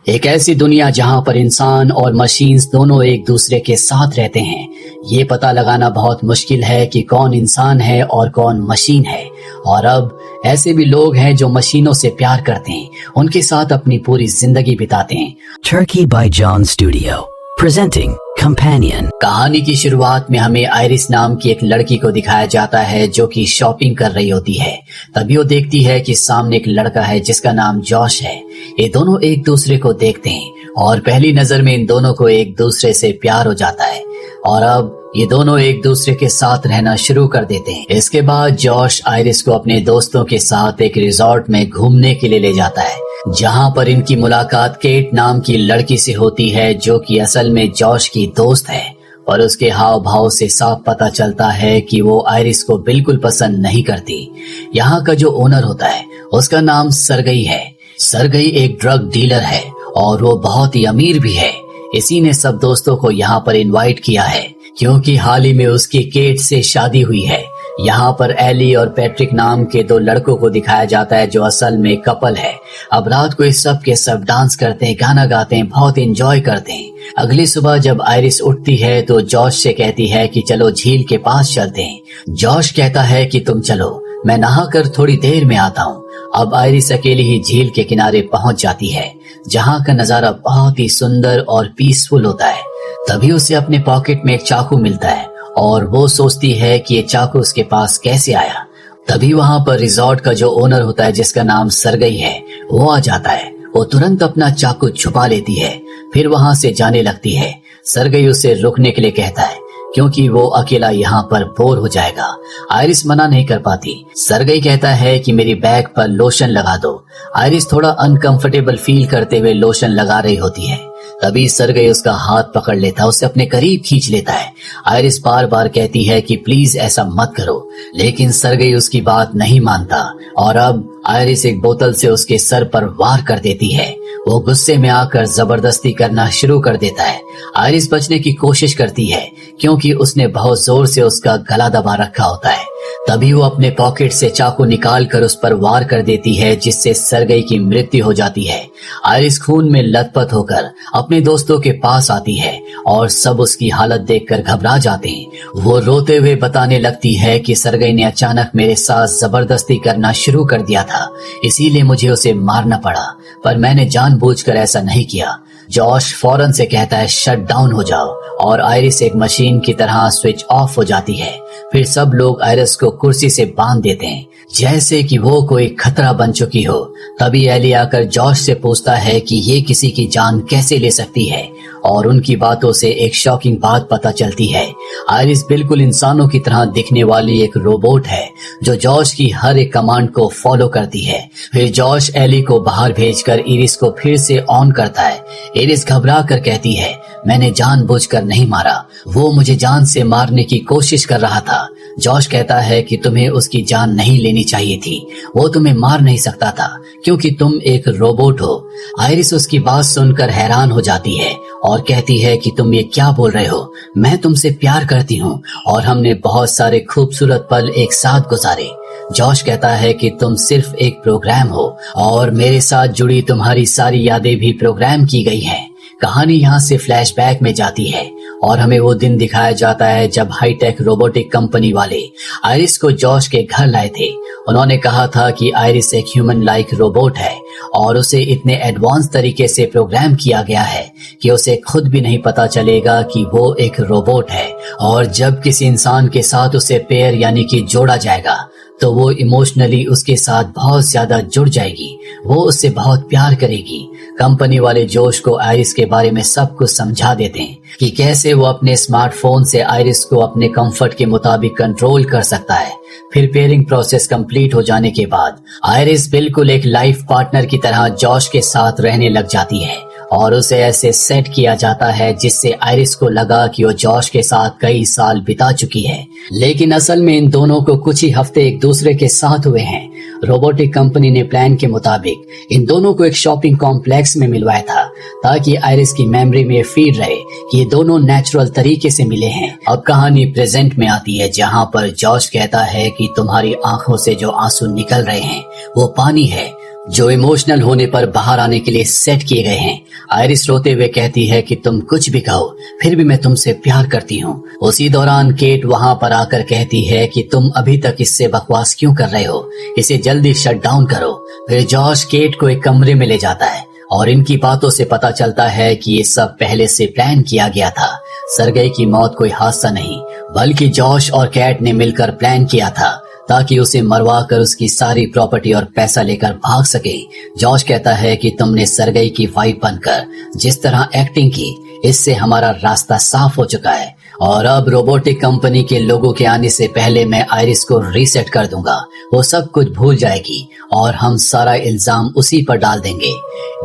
एक ऐसी दुनिया जहां पर इंसान और मशीन्स दोनों एक दूसरे के साथ रहते हैं। ये पता लगाना बहुत मुश्किल है कि कौन इंसान है और कौन मशीन है। और अब ऐसे भी लोग हैं जो मशीनों से प्यार करते हैं, उनके साथ अपनी पूरी जिंदगी बिताते हैं। Turkey by John Studio, presenting Companion। कहानी की शुरुआत में हमें आयरिस नाम की एक लड़की को दिखाया जाता है जो कि शॉपिंग कर रही होती है। तभी वो देखती है कि सामने एक लड़का है जिसका नाम जॉश है। ये दोनों एक दूसरे को देखते हैं और पहली नजर में इन दोनों को एक दूसरे से प्यार हो जाता है और अब ये दोनों एक दूसरे के साथ रहना शुरू कर देते हैं। इसके बाद जॉश आयरिस को अपने दोस्तों के साथ एक रिजॉर्ट में घूमने के लिए ले जाता है, जहां पर इनकी मुलाकात केट नाम की लड़की से होती है जो कि असल में जॉश की दोस्त है। और उसके हाव भाव से साफ पता चलता है कि वो आयरिस को बिल्कुल पसंद नहीं करती। यहाँ का जो ओनर होता है उसका नाम सरगई है। सरगई एक ड्रग डीलर है और वो बहुत ही अमीर भी है। इसी ने सब दोस्तों को यहाँ पर इनवाइट किया है क्योंकि हाल ही में उसकी केट से शादी हुई है। यहाँ पर एली और पैट्रिक नाम के दो लड़कों को दिखाया जाता है जो असल में कपल है। अब रात को इस सब के सब डांस करते हैं, गाना गाते हैं, बहुत एंजॉय करते हैं। अगली सुबह जब आयरिस उठती है तो जॉश से कहती है कि चलो झील के पास चलते हैं। जॉश कहता है कि तुम चलो, मैं नहाकर थोड़ी देर में आता हूँ। अब आयरिस अकेली ही झील के किनारे पहुंच जाती है, जहाँ का नजारा बहुत ही सुंदर और पीसफुल होता है। तभी उसे अपने पॉकेट में एक चाकू मिलता है और वो सोचती है कि ये चाकू उसके पास कैसे आया। तभी वहाँ पर रिजॉर्ट का जो ओनर होता है जिसका नाम सरगई है वो आ जाता है। वो तुरंत अपना चाकू छुपा लेती है, फिर वहाँ से जाने लगती है। सरगई उसे रुकने के लिए कहता है क्योंकि वो अकेला यहाँ पर बोर हो जाएगा। आयरिस मना नहीं कर पाती। सरगई कहता है कि मेरी बैग पर लोशन लगा दो। आयरिस थोड़ा अनकंफर्टेबल फील करते हुए लोशन लगा रही होती है। तभी सरगई उसका हाथ पकड़ लेता है, उसे अपने करीब खींच लेता है। आयरिस बार बार कहती है कि प्लीज ऐसा मत करो, लेकिन सरगई उसकी बात नहीं मानता और अब आयरिस एक बोतल से उसके सर पर वार कर देती है। वो गुस्से में आकर जबरदस्ती करना शुरू कर देता है। आयरिस बचने की कोशिश करती है क्योंकि उसने बहुत जोर से उसका गला दबा रखा होता है। तभी वो अपने पॉकेट से चाकू निकाल कर उस पर वार कर देती है, जिससे सरगई की मृत्यु हो जाती है। आयरिस खून में लथपथ होकर अपने दोस्तों के पास आती है और सब उसकी हालत देखकर घबरा जाते हैं। वो रोते हुए बताने लगती है कि सरगई ने अचानक मेरे साथ जबरदस्ती करना शुरू कर दिया था, इसीलिए मुझे उसे मारना पड़ा, पर मैंने जानबूझकर ऐसा नहीं किया। जॉश फौरन से कहता है शट डाउन हो जाओ और आयरिस एक मशीन की तरह स्विच ऑफ हो जाती है। फिर सब लोग आयरिस को कुर्सी से बांध देते हैं जैसे कि वो कोई खतरा बन चुकी हो। तभी एली आकर जॉश से पूछता है कि ये किसी की जान कैसे ले सकती है और उनकी बातों से एक शॉकिंग बात पता चलती है। आयरिस बिल्कुल इंसानों की तरह दिखने वाली एक रोबोट है जो जॉश की हर एक कमांड को फॉलो करती है। फिर जॉश एली को बाहर भेजकर इरिस को फिर से ऑन करता है। इरिस घबरा कर कहती है मैंने जानबूझकर नहीं मारा, वो मुझे जान से मारने की कोशिश कर रहा था। जॉश कहता है कि तुम्हें उसकी जान नहीं लेनी चाहिए थी, वो तुम्हें मार नहीं सकता था क्योंकि तुम एक रोबोट हो। आयरिस उसकी बात सुनकर हैरान हो जाती है और कहती है कि तुम ये क्या बोल रहे हो, मैं तुमसे प्यार करती हूँ और हमने बहुत सारे खूबसूरत पल एक साथ गुजारे। जॉश कहता है कि तुम सिर्फ एक प्रोग्राम हो और मेरे साथ जुड़ी तुम्हारी सारी यादें भी प्रोग्राम की गई हैं। कहानी यहाँ से फ्लैशबैक में जाती है और हमें वो दिन दिखाया जाता है जब हाईटेक रोबोटिक कंपनी वाले आयरिस को जॉश के घर लाए थे। उन्होंने कहा था कि आयरिस एक ह्यूमन लाइक रोबोट है और उसे इतने एडवांस तरीके से प्रोग्राम किया गया है कि उसे खुद भी नहीं पता चलेगा कि वो एक रोबोट है। और जब किसी इंसान के साथ उसे पेयर यानी कि जोड़ा जाएगा तो वो इमोशनली उसके साथ बहुत ज्यादा जुड़ जाएगी, वो उससे बहुत प्यार करेगी। कंपनी वाले जोश को आयरिस के बारे में सब कुछ समझा देते हैं कि कैसे वो अपने स्मार्टफोन से आयरिस को अपने कंफर्ट के मुताबिक कंट्रोल कर सकता है। फिर पेयरिंग प्रोसेस कंप्लीट हो जाने के बाद आयरिस बिल्कुल एक लाइफ पार्टनर की तरह जॉश के साथ रहने लग जाती है और उसे ऐसे सेट किया जाता है जिससे आयरिस को लगा कि वो जॉश के साथ कई साल बिता चुकी है, लेकिन असल में इन दोनों को कुछ ही हफ्ते एक दूसरे के साथ हुए हैं। रोबोटिक कंपनी ने प्लान के मुताबिक इन दोनों को एक शॉपिंग कॉम्प्लेक्स में मिलवाया था ताकि आयरिस की मेमोरी में फीड रहे कि ये दोनों नेचुरल तरीके से मिले हैं। अब कहानी प्रेजेंट में आती है जहाँ पर जॉश कहता है कि तुम्हारी आंखों से जो आंसू निकल रहे हैं वो पानी है, जो इमोशनल होने पर बाहर आने के लिए सेट किए गए हैं। आयरिस रोते हुए कहती है कि तुम कुछ भी कहो, फिर भी मैं तुमसे प्यार करती हूँ। उसी दौरान केट वहाँ पर आकर कहती है कि तुम अभी तक इससे बकवास क्यों कर रहे हो, इसे जल्दी शट डाउन करो। फिर जॉश केट को एक कमरे में ले जाता है और इनकी बातों से पता चलता है कि ये सब पहले से प्लान किया गया था। सरगई की मौत कोई हादसा नहीं, बल्कि जॉश और कैट ने मिलकर प्लान किया था ताकि उसे मरवा कर उसकी सारी प्रॉपर्टी और पैसा लेकर भाग सके। जॉश कहता है कि तुमने सरगई की वाइफ बनकर जिस तरह एक्टिंग की, इससे हमारा रास्ता साफ हो चुका है और अब रोबोटिक कंपनी के लोगों के आने से पहले मैं आयरिस को रीसेट कर दूंगा। वो सब कुछ भूल जाएगी और हम सारा इल्जाम उसी पर डाल देंगे।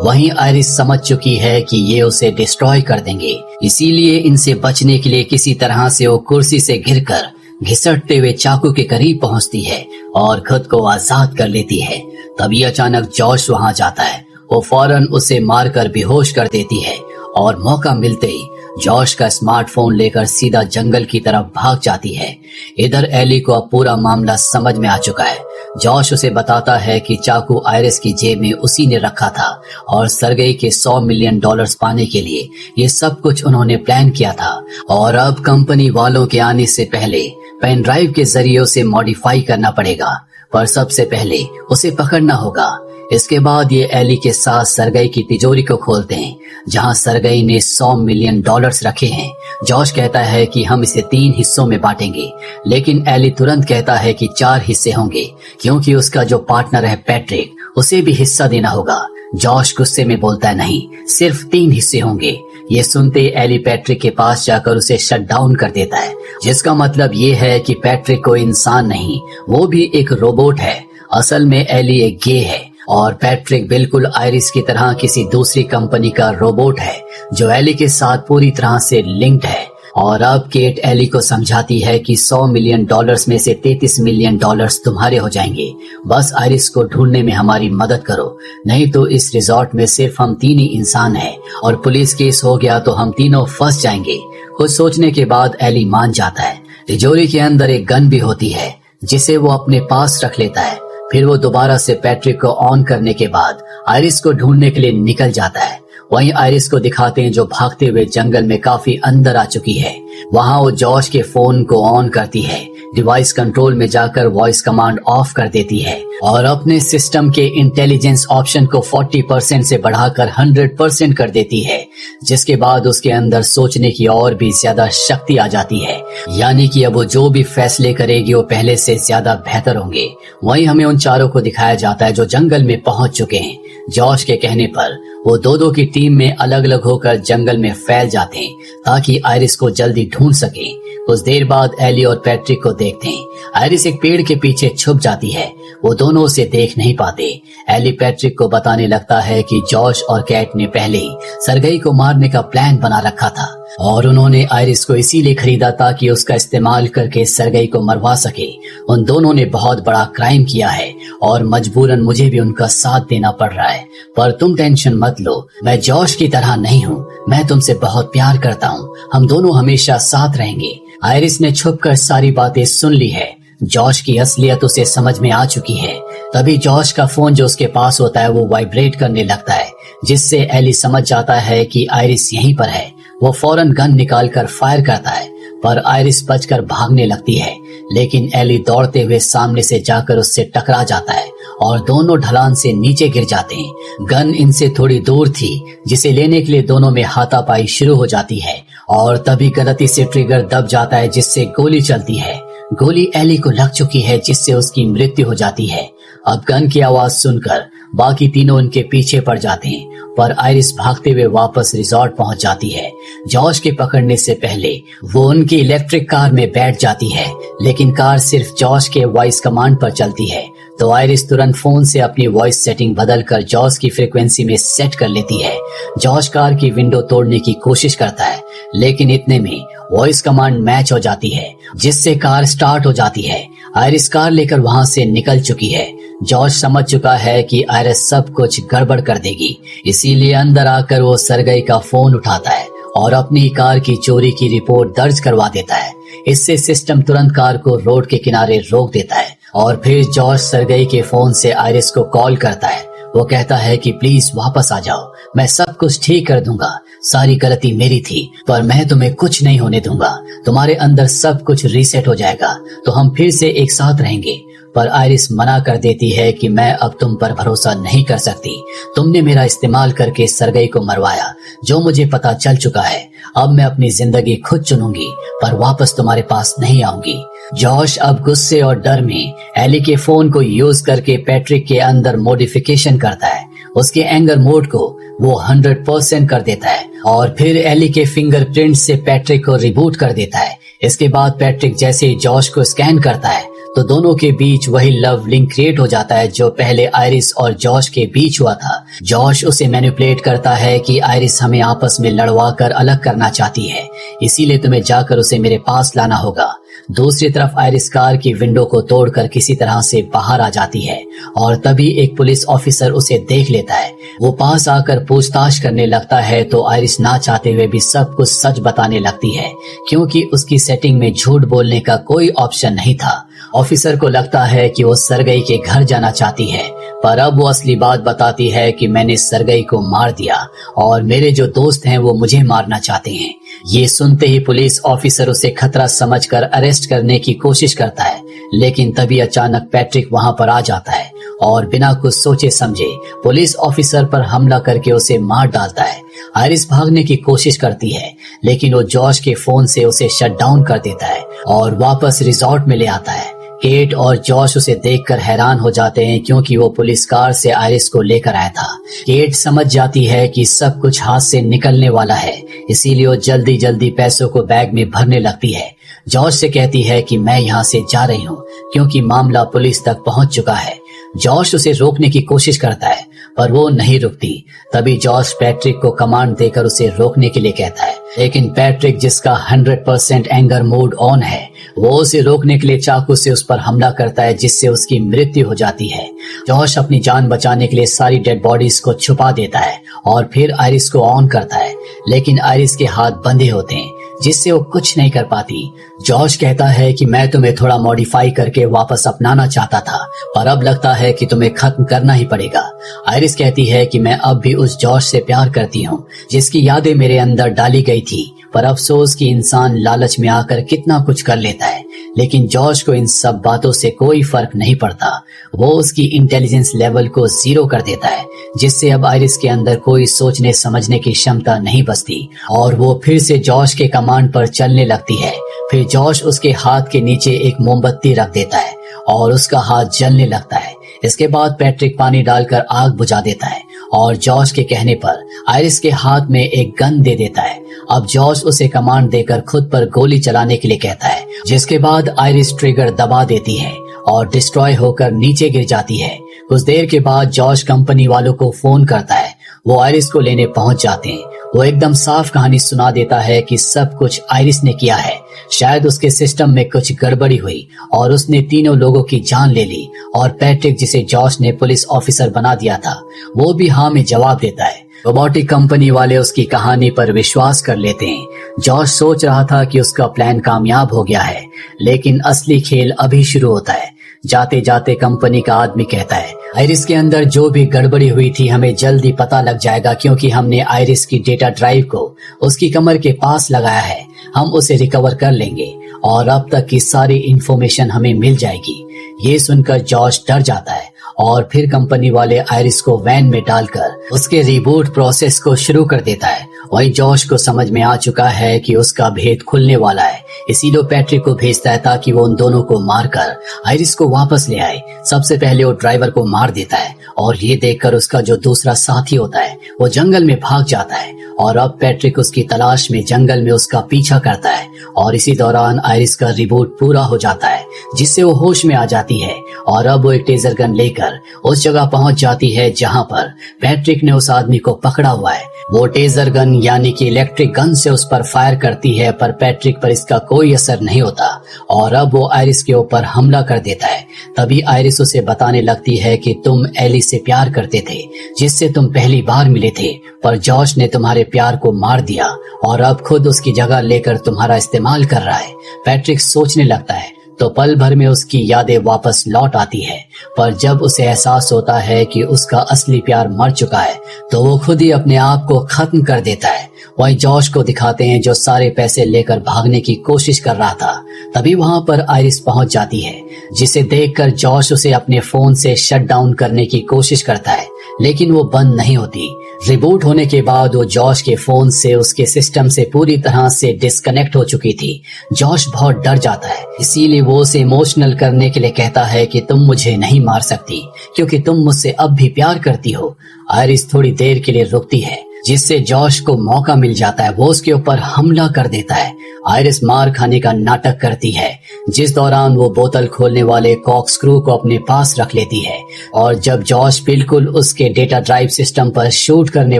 वहीं आयरिस समझ चुकी है कि ये उसे डिस्ट्रॉय कर देंगे, इसीलिए इनसे बचने के लिए किसी तरह से वो कुर्सी से गिरकर घिसटते हुए चाकू के करीब पहुंचती है और खुद को आजाद कर लेती है। तभी अचानक जॉश वहां जाता है। वो फौरन उसे मारकर बेहोश कर देती है और मौका मिलते ही जॉश का स्मार्टफोन लेकर सीधा जंगल की तरफ भाग जाती है। इधर एली को अब पूरा मामला समझ में आ चुका है। जॉश उसे बताता है कि चाकू आयरिस की जेब में उसी ने रखा था और सरगई के $100 मिलियन पाने के लिए ये सब कुछ उन्होंने प्लान किया था और अब कंपनी वालों के आने से पहले पेन ड्राइव के जरिए उसे मॉडिफाई करना पड़ेगा, पर सबसे पहले उसे पकड़ना होगा। इसके बाद ये एली के साथ सरगई की तिजोरी को खोलते हैं जहां सरगई ने $100 मिलियन रखे हैं। जॉश कहता है कि हम इसे 3 हिस्सों में बांटेंगे, लेकिन एली तुरंत कहता है कि 4 हिस्से होंगे क्योंकि उसका जो पार्टनर है पैट्रिक, उसे भी हिस्सा देना होगा। जॉश गुस्से में बोलता है नहीं, सिर्फ 3 हिस्से होंगे। ये सुनते एली पैट्रिक के पास जाकर उसे शट डाउन कर देता है, जिसका मतलब ये है कि पैट्रिक कोई इंसान नहीं, वो भी एक रोबोट है। असल में एली एक गे है और पैट्रिक बिल्कुल आयरिस की तरह किसी दूसरी कंपनी का रोबोट है जो एली के साथ पूरी तरह से लिंक्ड है। और अब केट एली को समझाती है कि $100 मिलियन में से $33 मिलियन तुम्हारे हो जाएंगे। बस आयरिस को ढूंढने में हमारी मदद करो, नहीं तो इस रिजॉर्ट में सिर्फ हम 3 ही इंसान हैं और पुलिस केस हो गया तो हम तीनों फंस जाएंगे। कुछ सोचने के बाद एली मान जाता है। तिजोरी के अंदर एक गन भी होती है जिसे वो अपने पास रख लेता है। फिर वो दोबारा से पैट्रिक को ऑन करने के बाद आयरिस को ढूंढने के लिए निकल जाता है। वहीं आयरिस को दिखाते हैं जो भागते हुए जंगल में काफी अंदर आ चुकी है। वहां वो जॉश के फोन को ऑन करती है, डिवाइस कंट्रोल में जाकर वॉइस कमांड ऑफ कर देती है और अपने सिस्टम के इंटेलिजेंस ऑप्शन को 40% से बढ़ाकर 100% कर देती है, जिसके बाद उसके अंदर सोचने की और भी ज्यादा शक्ति आ जाती है। यानी कि अब वो जो भी फैसले करेगी वो पहले से ज्यादा बेहतर होंगे। वहीं हमें उन चारों को दिखाया जाता है जो जंगल में पहुंच चुके हैं। जॉश के कहने पर वो दो की टीम में अलग अलग होकर जंगल में फैल जाते हैं ताकि आयरिस को जल्दी ढूंढ सके। कुछ देर बाद एली और पैट्रिक को देखते हैं। आयरिस एक पेड़ के पीछे छुप जाती है, वो दोनों उसे देख नहीं पाते। एली पैट्रिक को बताने लगता है कि जॉश और कैट ने पहले ही सरगई को मारने का प्लान बना रखा था और उन्होंने आयरिस को इसीलिए खरीदा ताकि उसका इस्तेमाल करके सरगई को मरवा सके। उन दोनों ने बहुत बड़ा क्राइम किया है और मजबूरन मुझे भी उनका साथ देना पड़ रहा है, पर तुम टेंशन मत लो, मैं जॉश की तरह नहीं हूँ, मैं तुमसे बहुत प्यार करता हूँ, हम दोनों हमेशा साथ रहेंगे। आयरिस ने छुपकर सारी बातें सुन ली है। जॉश की असलियत उसे समझ में आ चुकी है। तभी जॉश का फोन जो उसके पास होता है वो वाइब्रेट करने लगता है, जिससे एली समझ जाता है कि आयरिस यहीं पर है। वो फौरन गन निकालकर फायर करता है, पर आयरिस बचकर भागने लगती है, लेकिन एली दौड़ते हुए सामने से जाकर उससे टकरा जाता है और दोनों ढलान से नीचे गिर जाते हैं। गन इनसे थोड़ी दूर थी, जिसे लेने के लिए दोनों में हाथापाई शुरू हो जाती है और तभी गलती से ट्रिगर दब जाता है, जिससे गोली चलती है। गोली एली को लग चुकी है, जिससे उसकी मृत्यु हो जाती है। अब गन की आवाज सुनकर बाकी तीनों उनके पीछे पड़ जाते हैं, पर आयरिस भागते हुए वापस रिजॉर्ट पहुंच जाती है। जॉश के पकड़ने से पहले वो उनकी इलेक्ट्रिक कार में बैठ जाती है, लेकिन कार सिर्फ जॉश के वॉइस कमांड पर चलती है, तो आयरिस तुरंत फोन से अपनी वॉइस सेटिंग बदलकर जॉश की फ्रीक्वेंसी में सेट कर लेती है। जॉश कार की विंडो तोड़ने की कोशिश करता है, लेकिन इतने में वॉइस कमांड मैच हो जाती है, जिससे कार स्टार्ट हो जाती है। आयरिस कार लेकर वहां से निकल चुकी है। जॉश समझ चुका है कि आयरिस सब कुछ गड़बड़ कर देगी, इसीलिए अंदर आकर वो सरगई का फोन उठाता है और अपनी कार की चोरी की रिपोर्ट दर्ज करवा देता है। इससे सिस्टम तुरंत कार को रोड के किनारे रोक देता है और फिर जॉश सरगई के फोन से आयरिस को कॉल करता है। वो कहता है कि प्लीज वापस आ जाओ, मैं सब कुछ ठीक कर दूंगा, सारी गलती मेरी थी, पर मैं तुम्हें कुछ नहीं होने दूंगा, तुम्हारे अंदर सब कुछ रीसेट हो जाएगा, तो हम फिर से एक साथ रहेंगे। पर आयरिस मना कर देती है कि मैं अब तुम पर भरोसा नहीं कर सकती, तुमने मेरा इस्तेमाल करके सरगई को मरवाया, जो मुझे पता चल चुका है। अब मैं अपनी जिंदगी खुद चुनूंगी, पर वापस तुम्हारे पास नहीं आऊंगी। जॉश अब गुस्से और डर में एली के फोन को यूज करके पैट्रिक के अंदर मॉडिफिकेशन करता है। उसके एंगर मोड को वो 100% कर देता है और फिर एली के फिंगरप्रिंट से पैट्रिक को रिबूट कर देता है। इसके बाद पैट्रिक जैसे ही जॉश को स्कैन करता है तो दोनों के बीच वही लव लिंक क्रिएट हो जाता है जो पहले आयरिस और जॉश के बीच हुआ था। जॉश उसे मैनिपुलेट करता है कि आयरिस हमें आपस में लड़वा कर अलग करना चाहती है, इसीलिए तुम्हें जाकर उसे मेरे पास लाना होगा। दूसरी तरफ आयरिस कार की विंडो को तोड़कर किसी तरह से बाहर आ जाती है और तभी एक पुलिस ऑफिसर उसे देख लेता है। वो पास आकर पूछताछ करने लगता है तो आयरिस ना चाहते हुए भी सब कुछ सच बताने लगती है, क्योंकि उसकी सेटिंग में झूठ बोलने का कोई ऑप्शन नहीं था। ऑफिसर को लगता है कि वो सरगई के घर जाना चाहती है, पर अब वो असली बात बताती है कि मैंने सरगई को मार दिया और मेरे जो दोस्त हैं वो मुझे मारना चाहते हैं। ये सुनते ही पुलिस ऑफिसर उसे खतरा समझकर अरेस्ट करने की कोशिश करता है, लेकिन तभी अचानक पैट्रिक वहां पर आ जाता है और बिना कुछ सोचे समझे पुलिस ऑफिसर पर हमला करके उसे मार डालता है। आयरिस भागने की कोशिश करती है, लेकिन वो जॉश के फोन से उसे शट डाउन कर देता है और वापस रिजॉर्ट में ले आता है। केट और जॉश उसे देखकर हैरान हो जाते हैं, क्योंकि वो पुलिस कार से आयरिस को लेकर आया था। केट समझ जाती है कि सब कुछ हाथ से निकलने वाला है, इसीलिए वो जल्दी जल्दी पैसों को बैग में भरने लगती है। जॉश से कहती है कि मैं यहाँ से जा रही हूँ, क्योंकि मामला पुलिस तक पहुँच चुका है। जॉश उसे रोकने की कोशिश करता है, पर वो नहीं रुकती। तभी जॉश पैट्रिक को कमांड देकर उसे रोकने के लिए कहता है, लेकिन पैट्रिक, जिसका 100% एंगर मोड ऑन है, वो उसे रोकने के लिए चाकू से उस पर हमला करता है, जिससे उसकी मृत्यु हो जाती है। जॉश अपनी जान बचाने के लिए सारी डेड बॉडीज को छुपा देता है और फिर आयरिस को ऑन करता है, लेकिन आयरिस के हाथ बंधे होते हैं, जिससे वो कुछ नहीं कर पाती। जॉश कहता है कि मैं तुम्हें थोड़ा मॉडिफाई करके वापस अपनाना चाहता था, पर अब लगता है कि तुम्हें खत्म करना ही पड़ेगा। आयरिस कहती है कि मैं अब भी उस जॉश से प्यार करती हूँ, जिसकी यादें मेरे अंदर डाली गई थी, पर अफसोस कि इंसान लालच में आकर कितना कुछ कर लेता है। लेकिन जॉश को इन सब बातों से कोई फर्क नहीं पड़ता। वो उसकी इंटेलिजेंस लेवल को 0 कर देता है, जिससे अब आयरिस के अंदर कोई सोचने समझने की क्षमता नहीं बचती और वो फिर से जॉश के कमांड पर चलने लगती है। फिर जॉश उसके हाथ के नीचे एक मोमबत्ती रख देता है और उसका हाथ जलने लगता है। इसके बाद पैट्रिक पानी डालकर आग बुझा देता है और जॉश के कहने पर आयरिस के हाथ में एक गन दे देता है। अब जॉश उसे कमांड देकर खुद पर गोली चलाने के लिए कहता है, जिसके बाद आयरिस ट्रिगर दबा देती है और डिस्ट्रॉय होकर नीचे गिर जाती है। कुछ देर के बाद जॉश कंपनी वालों को फोन करता है। वो आयरिस को लेने पहुंच जाते हैं। वो एकदम साफ कहानी सुना देता है कि सब कुछ आयरिस ने किया है। शायद उसके सिस्टम में कुछ गड़बड़ी हुई और उसने तीनों लोगों की जान ले ली और पैट्रिक, जिसे जॉश ने पुलिस ऑफिसर बना दिया था, वो भी हाँ में जवाब देता है। रोबोटिक कंपनी वाले उसकी कहानी पर विश्वास कर लेते हैं। जॉश सोच रहा था कि उसका प्लान कामयाब हो गया है, लेकिन असली खेल अभी शुरू होता है। जाते जाते कंपनी का आदमी कहता है, आयरिस के अंदर जो भी गड़बड़ी हुई थी हमें जल्दी पता लग जाएगा, क्योंकि हमने आयरिस की डेटा ड्राइव को उसकी कमर के पास लगाया है। हम उसे रिकवर कर लेंगे और अब तक की सारी इंफॉर्मेशन हमें मिल जाएगी। ये सुनकर जॉश डर जाता है और फिर कंपनी वाले आयरिस को वैन में डालकर उसके रिबूट प्रोसेस को शुरू कर देता है। वहीं जॉश को समझ में आ चुका है कि उसका भेद खुलने वाला है, इसीलिए पैट्रिक को भेजता है ताकि वो उन दोनों को मारकर आयरिस को वापस ले आए। सबसे पहले वो ड्राइवर को मार देता है और ये देखकर उसका जो दूसरा साथी होता है वो जंगल में भाग जाता है और अब पैट्रिक उसकी तलाश में जंगल में उसका पीछा करता है और इसी दौरान आयरिस का रिबूट पूरा हो जाता है, जिससे वो होश में आ जाती है और अब वो एक टेजर गन लेकर उस जगह पहुंच जाती है जहां पर पैट्रिक ने उस आदमी को पकड़ा हुआ है। वो टेजर गन यानी कि इलेक्ट्रिक गन से उस पर फायर करती है, पर पैट्रिक पर इसका कोई असर नहीं होता और अब वो आयरिस के ऊपर हमला कर देता है। तभी आयरिस उसे बताने लगती है कि तुम एली से प्यार करते थे, जिससे तुम पहली बार मिले थे, पर जॉश ने तुम्हारे प्यार को मार दिया और अब खुद उसकी जगह लेकर तुम्हारा इस्तेमाल कर रहा है। पैट्रिक सोचने लगता है, तो पल भर में उसकी यादें वापस लौट आती है। पर जब उसे एहसास होता है कि उसका असली प्यार मर चुका है तो वो खुद ही अपने आप को खत्म कर देता है। वहीं जॉश को दिखाते हैं जो सारे पैसे लेकर भागने की कोशिश कर रहा था। तभी वहां पर आयरिस पहुंच जाती है, जिसे देखकर जॉश उसे अपने फोन से शट डाउन करने की कोशिश करता है, लेकिन वो बंद नहीं होती। रिबूट होने के बाद वो जॉश के फोन से उसके सिस्टम से पूरी तरह से डिस्कनेक्ट हो चुकी थी। जॉश बहुत डर जाता है, इसीलिए वो उसे इमोशनल करने के लिए कहता है कि तुम मुझे नहीं मार सकती क्योंकि तुम मुझसे अब भी प्यार करती हो। आयरिस थोड़ी देर के लिए रुकती है, जिससे जॉश को मौका मिल जाता है। वो उसके ऊपर हमला कर देता है। आयरिस मार खाने का नाटक करती है, जिस दौरान वो बोतल खोलने वाले कॉक स्क्रू को अपने पास रख लेती है। और जब जॉश बिल्कुल उसके डेटा ड्राइव सिस्टम पर शूट करने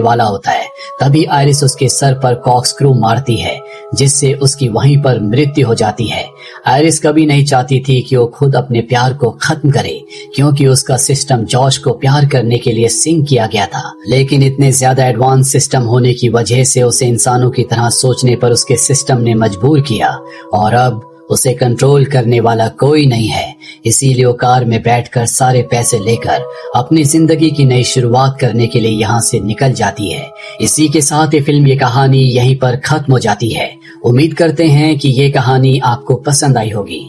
वाला होता है, तभी आयरिस उसके सर पर कॉक स्क्रू मारती है, जिससे उसकी वहीं पर मृत्यु हो जाती है। आयरिस कभी नहीं चाहती थी कि वो खुद अपने प्यार को खत्म करे, क्योंकि उसका सिस्टम जॉश को प्यार करने के लिए सिंक किया गया था। लेकिन इतने ज्यादा एडवांस सिस्टम होने की वजह से उसे इंसानों की तरह सोचने पर उसके सिस्टम ने मजबूर किया, और अब उसे कंट्रोल करने वाला कोई नहीं है। इसीलिए वो कार में बैठकर सारे पैसे लेकर अपनी जिंदगी की नई शुरुआत करने के लिए यहाँ से निकल जाती है। इसी के साथ ये फिल्म, ये कहानी यहीं पर खत्म हो जाती है। उम्मीद करते हैं कि ये कहानी आपको पसंद आई होगी।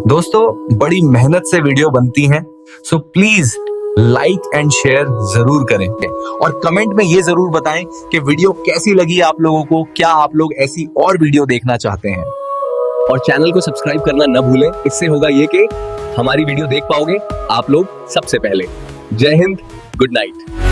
दोस्तों, बड़ी मेहनत से वीडियो बनती हैं, so please like and share जरूर करें और कमेंट में ये जरूर बताएं कि वीडियो कैसी लगी आप लोगों को। क्या आप लोग ऐसी और वीडियो देखना चाहते हैं? और चैनल को सब्सक्राइब करना न भूलें। इससे होगा ये कि हमारी वीडियो देख पाओगे आप लोग सबसे पहले। जय हिंद, गुड नाइट।